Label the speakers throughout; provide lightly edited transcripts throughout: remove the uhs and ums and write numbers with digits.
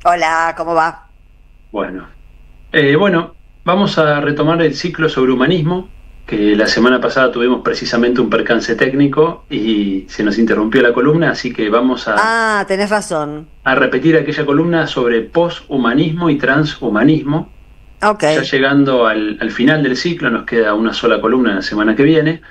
Speaker 1: Hola, ¿cómo va?
Speaker 2: Bueno, bueno, vamos a retomar el ciclo sobre humanismo, que la semana pasada tuvimos precisamente un percance técnico y se nos interrumpió la columna, así que vamos
Speaker 1: Ah, tenés razón.
Speaker 2: a repetir aquella columna sobre poshumanismo y transhumanismo.
Speaker 1: Ok.
Speaker 2: Ya llegando al final del ciclo, nos queda una sola columna la semana que viene,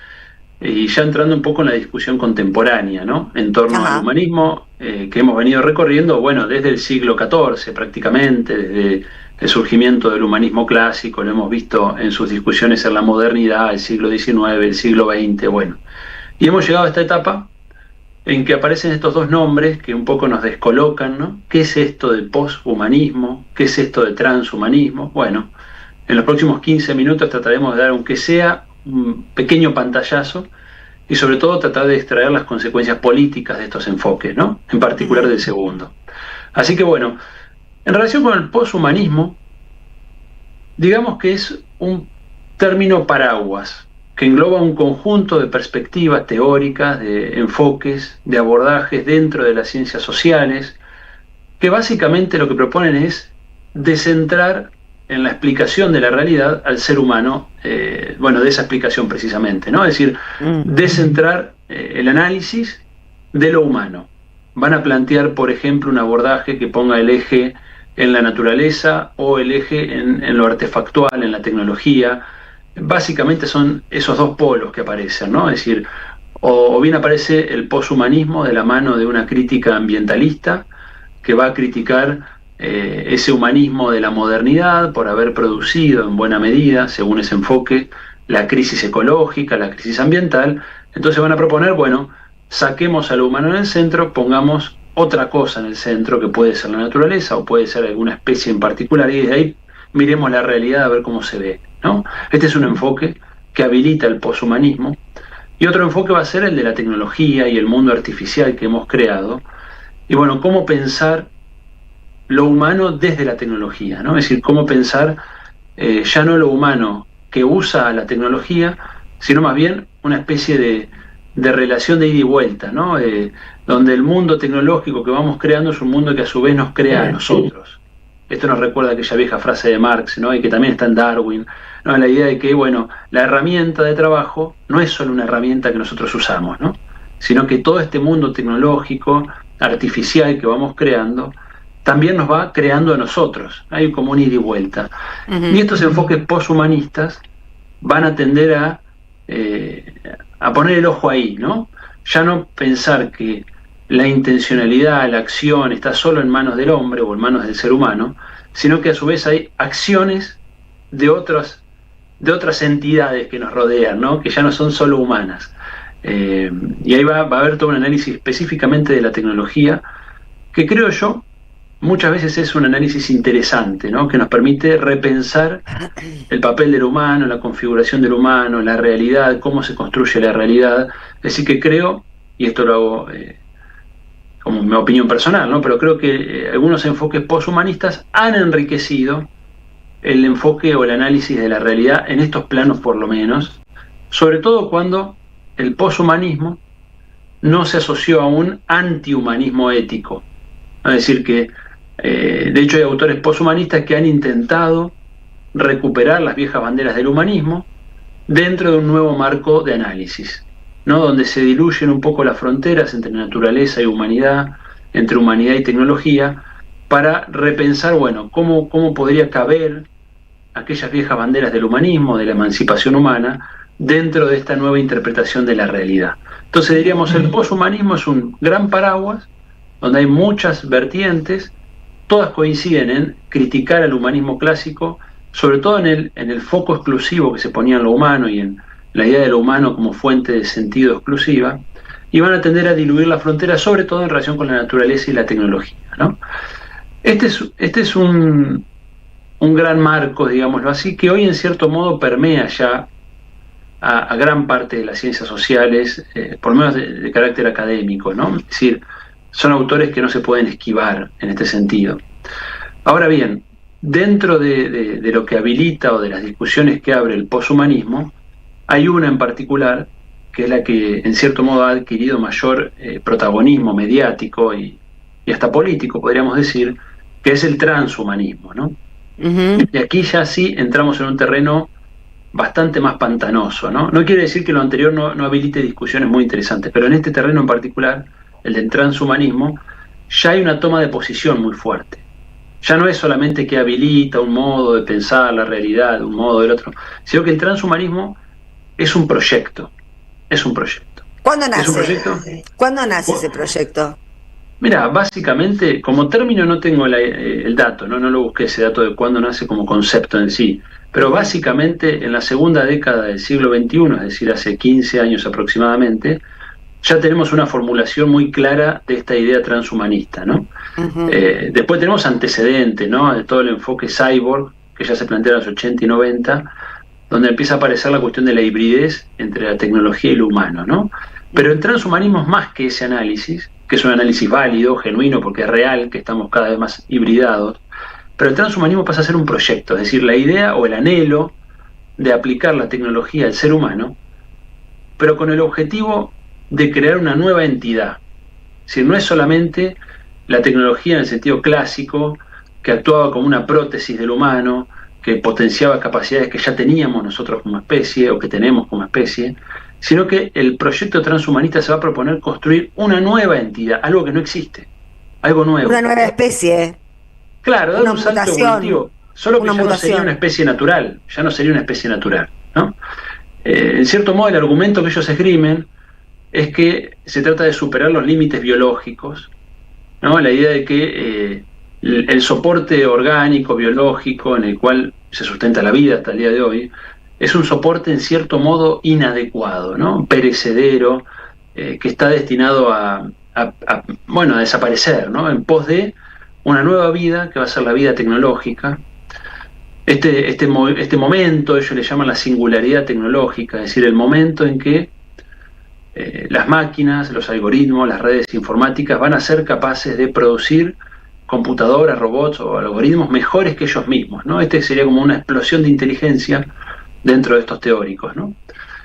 Speaker 2: y ya entrando un poco en la discusión contemporánea, ¿no? En torno al
Speaker 1: Ajá.
Speaker 2: humanismo que hemos venido recorriendo, bueno, desde el siglo XIV prácticamente, desde el surgimiento del humanismo clásico, lo hemos visto en sus discusiones en la modernidad, el siglo XIX, el siglo XX, bueno. Y hemos llegado a esta etapa en que aparecen estos dos nombres que un poco nos descolocan, ¿no? ¿Qué es esto de poshumanismo? ¿Qué es esto de transhumanismo? Bueno, en los próximos 15 minutos trataremos de dar, aunque sea un pequeño pantallazo, y sobre todo tratar de extraer las consecuencias políticas de estos enfoques, ¿no? En particular
Speaker 1: Ujú.
Speaker 2: del segundo. Así que bueno, en relación con el poshumanismo, digamos que es un término paraguas que engloba un conjunto de perspectivas teóricas, de enfoques, de abordajes dentro de las ciencias sociales, que básicamente lo que proponen es descentrar en la explicación de la realidad al ser humano, bueno, de esa explicación precisamente, ¿no? Es decir,
Speaker 1: Mm.
Speaker 2: descentrar el análisis de lo humano. Van a plantear, por ejemplo, un abordaje que ponga el eje en la naturaleza o el eje en lo artefactual, en la tecnología. Básicamente son esos dos polos que aparecen, ¿no? Es decir, o bien aparece el poshumanismo de la mano de una crítica ambientalista, que va a criticar ese humanismo de la modernidad por haber producido en buena medida, según ese enfoque, la crisis ecológica, la crisis ambiental. Entonces van a proponer, bueno, saquemos a lo humano en el centro, pongamos otra cosa en el centro, que puede ser la naturaleza o puede ser alguna especie en particular, y desde ahí miremos la realidad a ver cómo se ve, ¿no? Este es un enfoque que habilita el poshumanismo, y otro enfoque va a ser el de la tecnología y el mundo artificial que hemos creado, y bueno, cómo pensar lo humano desde la tecnología, ¿no? Es decir, cómo pensar ya no lo humano que usa la tecnología, sino más bien una especie de relación de ida y vuelta, ¿no? Donde el mundo tecnológico que vamos creando es un mundo que a su vez nos crea a nosotros. Esto nos recuerda aquella vieja frase de Marx, ¿no? Y que también está en Darwin, ¿no? La idea de que, bueno, la herramienta de trabajo no es solo una herramienta que nosotros usamos, ¿no? Sino que todo este mundo tecnológico, artificial que vamos creando, también nos va creando a nosotros. Hay como un ida y vuelta. Y
Speaker 1: Ujú.
Speaker 2: estos enfoques poshumanistas van a tender eh, a poner el ojo ahí, ¿no? Ya no pensar que la intencionalidad, la acción está solo en manos del hombre o en manos del ser humano, sino que a su vez hay acciones de de otras entidades que nos rodean, ¿no? Que ya no son solo humanas. Y ahí va a haber todo un análisis específicamente de la tecnología, que creo yo muchas veces es un análisis interesante, ¿no? Que nos permite repensar el papel del humano, la configuración del humano, la realidad, cómo se construye la realidad. Así que creo, y esto lo hago como mi opinión personal, ¿no? Pero creo que algunos enfoques poshumanistas han enriquecido el enfoque o el análisis de la realidad en estos planos por lo menos, sobre todo cuando el poshumanismo no se asoció a un antihumanismo ético. Es decir, que de hecho hay autores poshumanistas que han intentado recuperar las viejas banderas del humanismo dentro de un nuevo marco de análisis, ¿no? Donde se diluyen un poco las fronteras entre naturaleza y humanidad, entre humanidad y tecnología, para repensar, bueno, cómo podría caber aquellas viejas banderas del humanismo, de la emancipación humana, dentro de esta nueva interpretación de la realidad. Entonces
Speaker 1: Ujú.
Speaker 2: diríamos, el poshumanismo es un gran paraguas donde hay muchas vertientes, todas coinciden en criticar al humanismo clásico, sobre todo en el foco exclusivo que se ponía en lo humano y en la idea de lo humano como fuente de sentido exclusiva, y van a tender a diluir la frontera, sobre todo en relación con la naturaleza y la tecnología, ¿no? Este es un gran marco, digámoslo así, que hoy en cierto modo permea ya a gran parte de las ciencias sociales, por lo menos de carácter académico, ¿no? Es decir, son autores que no se pueden esquivar en este sentido. Ahora bien, dentro de lo que habilita o de las discusiones que abre el poshumanismo, hay una en particular que es la que en cierto modo ha adquirido mayor protagonismo mediático y hasta político, podríamos decir, que es el transhumanismo, ¿no?
Speaker 1: Ujú.
Speaker 2: Y aquí ya sí entramos en un terreno bastante más pantanoso, ¿no? No quiere decir que lo anterior no habilite discusiones muy interesantes, pero en este terreno en particular, el del transhumanismo, ya hay una toma de posición muy fuerte. Ya no es solamente que habilita un modo de pensar la realidad, un modo del otro, sino que el transhumanismo es un proyecto, es un proyecto.
Speaker 1: ¿Cuándo
Speaker 2: ¿Es un
Speaker 1: nace?
Speaker 2: proyecto?
Speaker 1: ¿Cuándo nace ese proyecto?
Speaker 2: Mira, básicamente, como término no tengo el dato, ¿no? No lo busqué ese dato de cuándo nace como concepto en sí, pero
Speaker 1: Ujú.
Speaker 2: básicamente en la segunda década del siglo XXI, es decir, hace 15 años aproximadamente, ya tenemos una formulación muy clara de esta idea transhumanista, ¿no?
Speaker 1: Ujú.
Speaker 2: Después tenemos antecedentes, ¿no? De todo el enfoque cyborg, que ya se plantea en los 80 y 90, donde empieza a aparecer la cuestión de la hibridez entre la tecnología y lo humano, ¿no? Pero el transhumanismo es más que ese análisis, que es un análisis válido, genuino, porque es real, que estamos cada vez más hibridados, pero el transhumanismo pasa a ser un proyecto, es decir, la idea o el anhelo de aplicar la tecnología al ser humano, pero con el objetivo de crear una nueva entidad. Es decir, no es solamente la tecnología en el sentido clásico, que actuaba como una prótesis del humano, que potenciaba capacidades que ya teníamos nosotros como especie o que tenemos como especie, sino que el proyecto transhumanista se va a proponer construir una nueva entidad, algo que no existe, algo
Speaker 1: Una
Speaker 2: nuevo.
Speaker 1: nueva especie,
Speaker 2: Claro, dar
Speaker 1: una
Speaker 2: un salto
Speaker 1: mutación,
Speaker 2: evolutivo, solo que
Speaker 1: una
Speaker 2: ya no sería una
Speaker 1: mutación.
Speaker 2: especie natural, ya no sería una especie natural, ¿no? En cierto modo, el argumento que ellos esgrimen es que se trata de superar los límites biológicos, ¿no? La idea de que el soporte orgánico, biológico, en el cual se sustenta la vida hasta el día de hoy, es un soporte en cierto modo inadecuado, ¿no? Perecedero, que está destinado bueno, a desaparecer, ¿no? En pos de una nueva vida, que va a ser la vida tecnológica. Este momento, ellos le llaman la singularidad tecnológica, es decir, el momento en que las máquinas, los algoritmos, las redes informáticas van a ser capaces de producir computadoras, robots o algoritmos mejores que ellos mismos, ¿no? Este sería como una explosión de inteligencia dentro de estos teóricos, ¿no?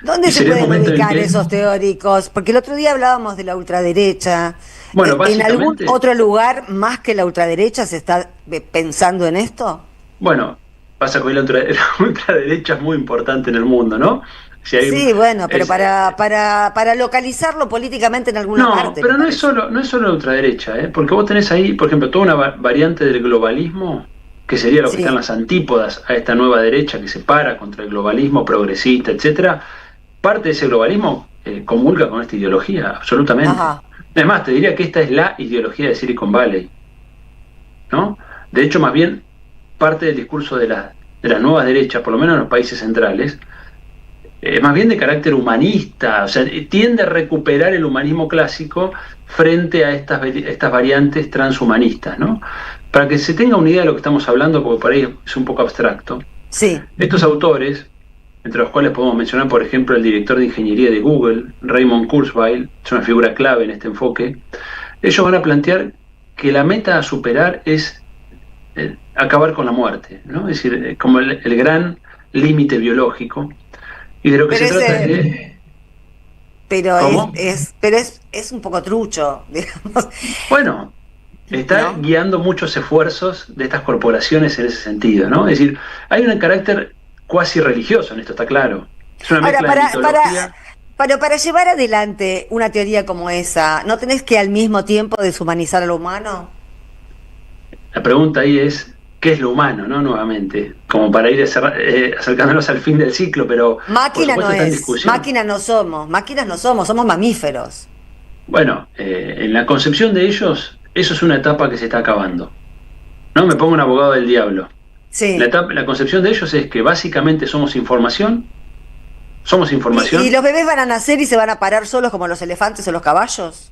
Speaker 1: ¿Dónde
Speaker 2: Y
Speaker 1: se
Speaker 2: sería el
Speaker 1: pueden
Speaker 2: momento en
Speaker 1: ubicar
Speaker 2: que,
Speaker 1: esos teóricos? Porque el otro día hablábamos de la ultraderecha.
Speaker 2: bueno,
Speaker 1: ¿En algún
Speaker 2: básicamente,
Speaker 1: otro lugar más que la ultraderecha se está pensando en esto?
Speaker 2: bueno, pasa con la ultraderecha es muy importante en el mundo, ¿no? Si hay un,
Speaker 1: Sí, bueno, pero
Speaker 2: es,
Speaker 1: para localizarlo políticamente en alguna
Speaker 2: no,
Speaker 1: parte, me
Speaker 2: pero
Speaker 1: parece.
Speaker 2: no es solo la ultraderecha, ¿eh? Porque vos tenés ahí, por ejemplo, toda una variante del globalismo, que sería lo que están
Speaker 1: Sí,
Speaker 2: las antípodas a esta nueva derecha que se para contra el globalismo progresista, etcétera. Parte de ese globalismo comulga con esta ideología, absolutamente.
Speaker 1: ajá.
Speaker 2: Es más, te diría que esta es la ideología de Silicon Valley, ¿no? De hecho, más bien, parte del discurso de las nuevas derechas, por lo menos en los países centrales, más bien de carácter humanista, o sea, tiende a recuperar el humanismo clásico frente a estas variantes transhumanistas, ¿no? Para que se tenga una idea de lo que estamos hablando, porque por ahí es un poco abstracto,
Speaker 1: Sí.
Speaker 2: estos autores, entre los cuales podemos mencionar, por ejemplo, el director de ingeniería de Google, Raymond Kurzweil, es una figura clave en este enfoque, ellos van a plantear que la meta a superar es acabar con la muerte, ¿no? Es decir, como el gran límite biológico, y de lo que
Speaker 1: Pero
Speaker 2: se trata es
Speaker 1: ese,
Speaker 2: de...
Speaker 1: pero
Speaker 2: ¿Cómo?
Speaker 1: es un poco trucho, digamos,
Speaker 2: Bueno, está
Speaker 1: ¿no?
Speaker 2: guiando muchos esfuerzos de estas corporaciones en ese sentido, ¿no? Es decir, hay un carácter cuasi religioso en esto, está claro. Es una
Speaker 1: Ahora,
Speaker 2: mezcla de mitología.
Speaker 1: para llevar adelante una teoría como esa, ¿no tenés que al mismo tiempo deshumanizar a lo humano?
Speaker 2: La pregunta ahí es, ¿qué es lo humano, no? Nuevamente, como para ir acercándonos al fin del ciclo, pero por
Speaker 1: Máquina no
Speaker 2: supuesto está en
Speaker 1: es,
Speaker 2: discusión.
Speaker 1: máquinas no somos, somos mamíferos.
Speaker 2: Bueno, en la concepción de ellos, eso es una etapa que se está acabando. No me pongo un abogado del diablo.
Speaker 1: Sí.
Speaker 2: La concepción de ellos es que básicamente somos
Speaker 1: Y
Speaker 2: información.
Speaker 1: los bebés van a nacer y se van a parar solos como los elefantes o los caballos?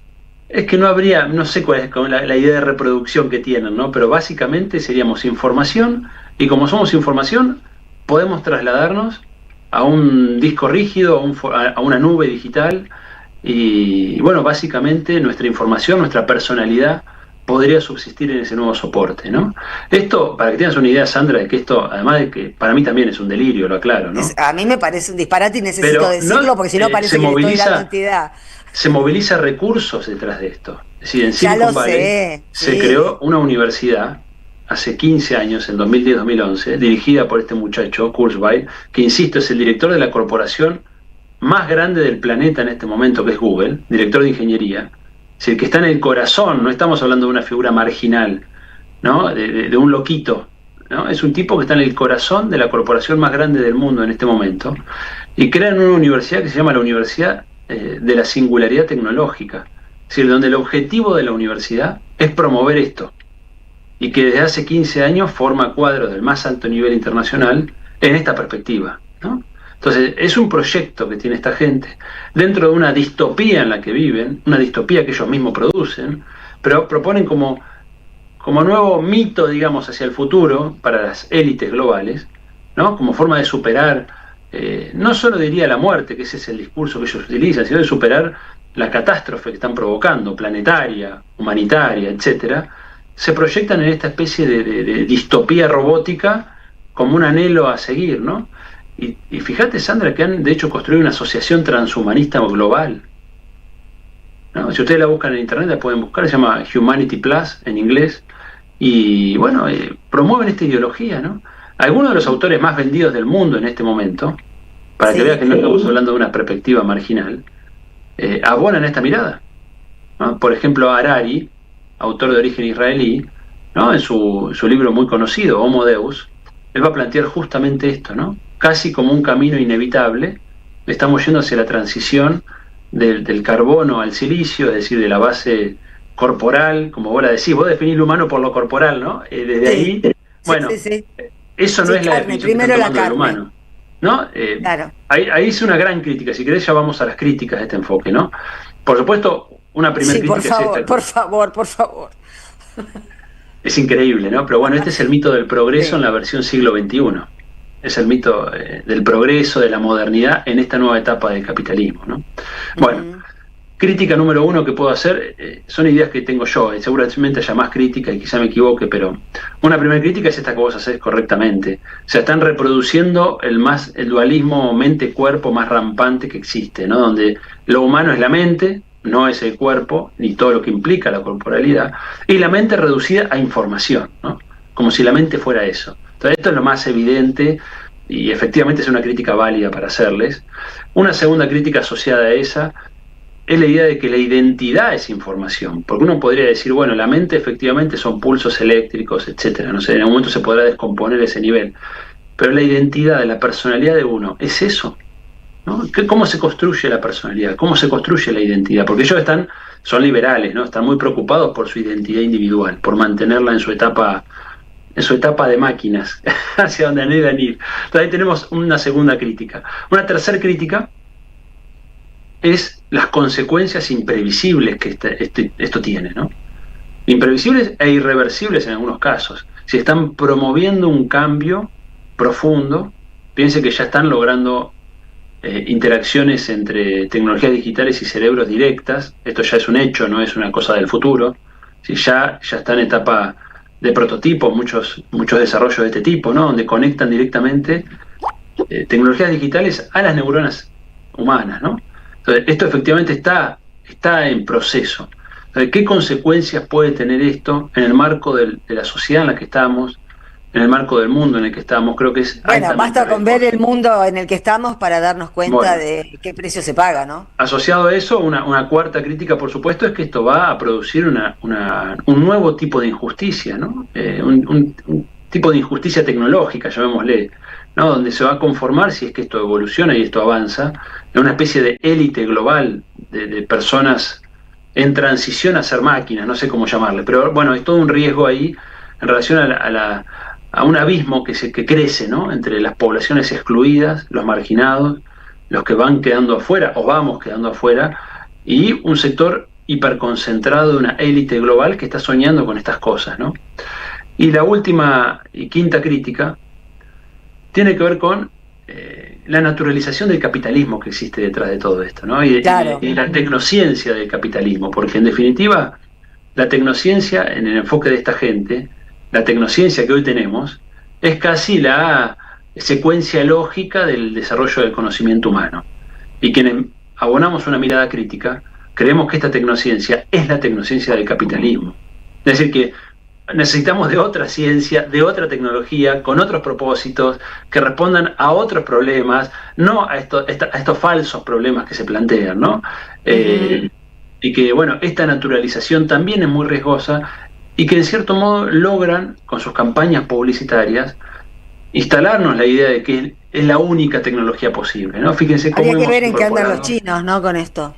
Speaker 2: Es que no habría, no sé cuál es la idea de reproducción que tienen, ¿no? Pero básicamente seríamos información y como somos información, podemos trasladarnos a un disco rígido, a una nube digital y bueno, básicamente nuestra información, nuestra personalidad podría subsistir en ese nuevo soporte, ¿no? Esto, para que tengas una idea, Sandra, de que esto, además de que para mí también es un delirio, lo aclaro, ¿no?
Speaker 1: A mí me parece un disparate y necesito
Speaker 2: Pero no
Speaker 1: decirlo porque si no parece que le estoy dando entidad.
Speaker 2: se moviliza recursos detrás de esto. Es decir, en
Speaker 1: Ya lo
Speaker 2: Silicon Valley
Speaker 1: sé,
Speaker 2: se
Speaker 1: sí.
Speaker 2: creó una universidad hace 15 años, en 2010-2011, dirigida por este muchacho, Kurzweil, que insisto, es el director de la corporación más grande del planeta en este momento, que es Google, director de ingeniería, es decir, que está en el corazón, no estamos hablando de una figura marginal, ¿no? De un loquito, ¿no? Es un tipo que está en el corazón de la corporación más grande del mundo en este momento, y crean una universidad que se llama la Universidad de la Singularidad Tecnológica, es decir, donde el objetivo de la universidad es promover esto, y que desde hace 15 años forma cuadros del más alto nivel internacional en esta perspectiva, ¿no? Entonces, es un proyecto que tiene esta gente dentro de una distopía en la que viven, una distopía que ellos mismos producen, pero proponen como nuevo mito, digamos, hacia el futuro para las élites globales, ¿no? Como forma de superar, no solo diría la muerte, que ese es el discurso que ellos utilizan, sino de superar la catástrofe que están provocando, planetaria, humanitaria, etcétera. Se proyectan en esta especie de distopía robótica como un anhelo a seguir, ¿no? Y fíjate, Sandra, que han de hecho construido una asociación transhumanista global, ¿no? Si ustedes la buscan en internet, la pueden buscar, se llama Humanity Plus en inglés, y bueno, promueven esta ideología, ¿no? Algunos de los autores más vendidos del mundo en este momento, para que vean que no estamos hablando de una perspectiva marginal, abonan esta mirada, ¿no? Por ejemplo, Harari, autor de origen israelí, ¿no? En su libro muy conocido, Homo Deus, él va a plantear justamente esto, ¿no? Casi como un camino inevitable, estamos yendo hacia la transición del carbono al silicio, es decir, de la base corporal, como vos la decís, vos definís lo humano por lo corporal, ¿no? Desde ahí, bueno, eso no es la definición que están tomando del humano, ¿no?
Speaker 1: Claro.
Speaker 2: Ahí hice una gran crítica, si querés ya vamos a las críticas de este enfoque, ¿no? Por supuesto, una primera crítica
Speaker 1: por favor,
Speaker 2: es esta.
Speaker 1: por favor.
Speaker 2: Es increíble, ¿no? Pero bueno, este es el mito del progreso en la versión siglo XXI. Es el mito del progreso, de la modernidad en esta nueva etapa del capitalismo, ¿no? Bueno, crítica número 1 que puedo hacer, son ideas que tengo yo, seguramente haya más crítica y quizá me equivoque, pero una primera crítica es esta que vos hacés correctamente. O sea, están reproduciendo el dualismo mente-cuerpo más rampante que existe, ¿no? Donde lo humano es la mente, no es el cuerpo, ni todo lo que implica la corporalidad, y la mente reducida a información, ¿no? Como si la mente fuera eso. Entonces esto es lo más evidente y efectivamente es una crítica válida para hacerles. Una segunda crítica asociada a esa es la idea de que la identidad es información, porque uno podría decir, bueno, la mente efectivamente son pulsos eléctricos, etcétera, no sé, en algún momento se podrá descomponer ese nivel, pero la identidad, la personalidad de uno, es eso, ¿no? ¿Cómo se construye la personalidad? ¿Cómo se construye la identidad? Porque ellos son liberales, ¿no? Están muy preocupados por su identidad individual, por mantenerla en su etapa de máquinas, hacia donde anhelan ir. Entonces ahí tenemos una segunda crítica. Una tercera crítica es las consecuencias imprevisibles que esto tiene, ¿no? Imprevisibles e irreversibles en algunos casos. Si están promoviendo un cambio profundo, piense que ya están logrando interacciones entre tecnologías digitales y cerebros directas. Esto ya es un hecho, no es una cosa del futuro. Si ya está en etapa de prototipo, muchos desarrollos de este tipo, ¿no? Donde conectan directamente tecnologías digitales a las neuronas humanas, ¿no? Entonces, esto efectivamente está en proceso. Entonces, ¿qué consecuencias puede tener esto en el marco de la sociedad en la que estamos, en el marco del mundo en el que estamos? Creo que es...
Speaker 1: Bueno, basta con ver el mundo en el que estamos para darnos cuenta de qué precio se paga, ¿no?
Speaker 2: Asociado a eso, una cuarta crítica, por supuesto, es que esto va a producir un nuevo tipo de injusticia, ¿no? Un tipo de injusticia tecnológica, llamémosle, ¿no? Donde se va a conformar, si es que esto evoluciona y esto avanza, en una especie de élite global de personas en transición a ser máquinas, no sé cómo llamarle, pero bueno, hay todo un riesgo ahí en relación a un abismo que crece, ¿no? Entre las poblaciones excluidas, los marginados, los que van quedando afuera o vamos quedando afuera, y un sector hiperconcentrado de una élite global que está soñando con estas cosas, ¿no? Y la última y quinta crítica tiene que ver con la naturalización del capitalismo que existe detrás de todo esto, ¿no? Y la tecnociencia del capitalismo, porque en definitiva la tecnociencia, en el enfoque de esta gente, la tecnociencia que hoy tenemos, es casi la secuencia lógica del desarrollo del conocimiento humano. Y quienes abonamos una mirada crítica, creemos que esta tecnociencia es la tecnociencia del capitalismo. Es decir, que necesitamos de otra ciencia, de otra tecnología, con otros propósitos, que respondan a otros problemas, no a estos falsos problemas que se plantean, ¿no?
Speaker 1: Ujú.
Speaker 2: Y que, bueno, esta naturalización también es muy riesgosa y que, de cierto modo, logran, con sus campañas publicitarias, instalarnos la idea de que es la única tecnología posible, ¿no? Fíjense cómo
Speaker 1: Habría que
Speaker 2: hemos
Speaker 1: ver en qué andan los
Speaker 2: incorporado.
Speaker 1: chinos, ¿no? Con esto.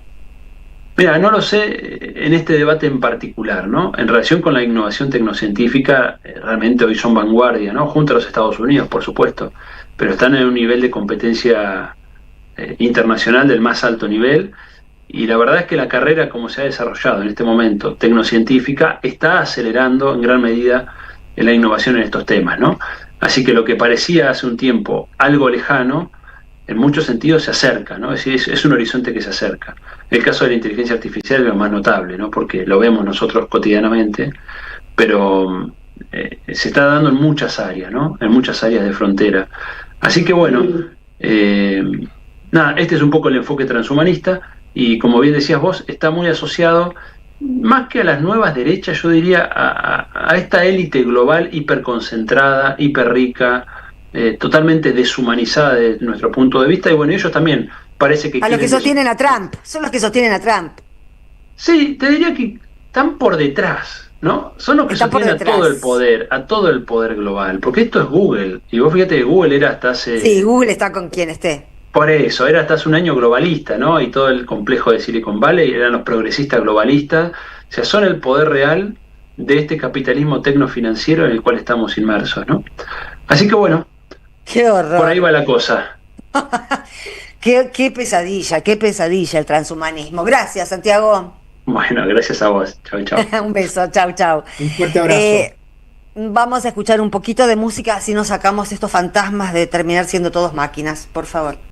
Speaker 2: Mira, no lo sé en este debate en particular, ¿no? En relación con la innovación tecnocientífica, realmente hoy son vanguardia, ¿no? Junto a los Estados Unidos, por supuesto, pero están en un nivel de competencia internacional del más alto nivel. Y la verdad es que la carrera, como se ha desarrollado en este momento, tecnocientífica, está acelerando en gran medida la innovación en estos temas, ¿no? Así que lo que parecía hace un tiempo algo lejano, en muchos sentidos se acerca, ¿no? Es decir, es un horizonte que se acerca. El caso de la inteligencia artificial es lo más notable, ¿no? Porque lo vemos nosotros cotidianamente, pero se está dando en muchas áreas, ¿no? En muchas áreas de frontera. Así que bueno, eh, nada, este es un poco el enfoque transhumanista y como bien decías vos, está muy asociado más que a las nuevas derechas, yo diría a esta élite global hiperconcentrada, hiperrica, totalmente deshumanizada desde nuestro punto de vista y bueno, ellos también parece que
Speaker 1: A los que
Speaker 2: quieren
Speaker 1: sostienen a
Speaker 2: deshumanizar.
Speaker 1: Trump, son los que sostienen a Trump.
Speaker 2: Sí, te diría que están por detrás, ¿no? Son los que
Speaker 1: Están por
Speaker 2: sostienen
Speaker 1: detrás.
Speaker 2: a todo el poder global, porque esto es Google, y vos fíjate que Google era hasta
Speaker 1: Sí,
Speaker 2: hace,
Speaker 1: Google está con quien esté.
Speaker 2: por eso, era hasta hace un año globalista, ¿no? Y todo el complejo de Silicon Valley eran los progresistas globalistas, o sea, son el poder real de este capitalismo tecnofinanciero en el cual estamos inmersos, ¿no? Así que bueno,
Speaker 1: Qué
Speaker 2: por ahí
Speaker 1: horror.
Speaker 2: va la cosa.
Speaker 1: Qué pesadilla el transhumanismo. Gracias, Santiago.
Speaker 2: Bueno, gracias a vos. Chau, chau.
Speaker 1: Un beso, chau, chau.
Speaker 3: Un fuerte abrazo.
Speaker 1: Eh, Vamos a escuchar un poquito de música, así nos sacamos estos fantasmas de terminar siendo todos máquinas, por favor.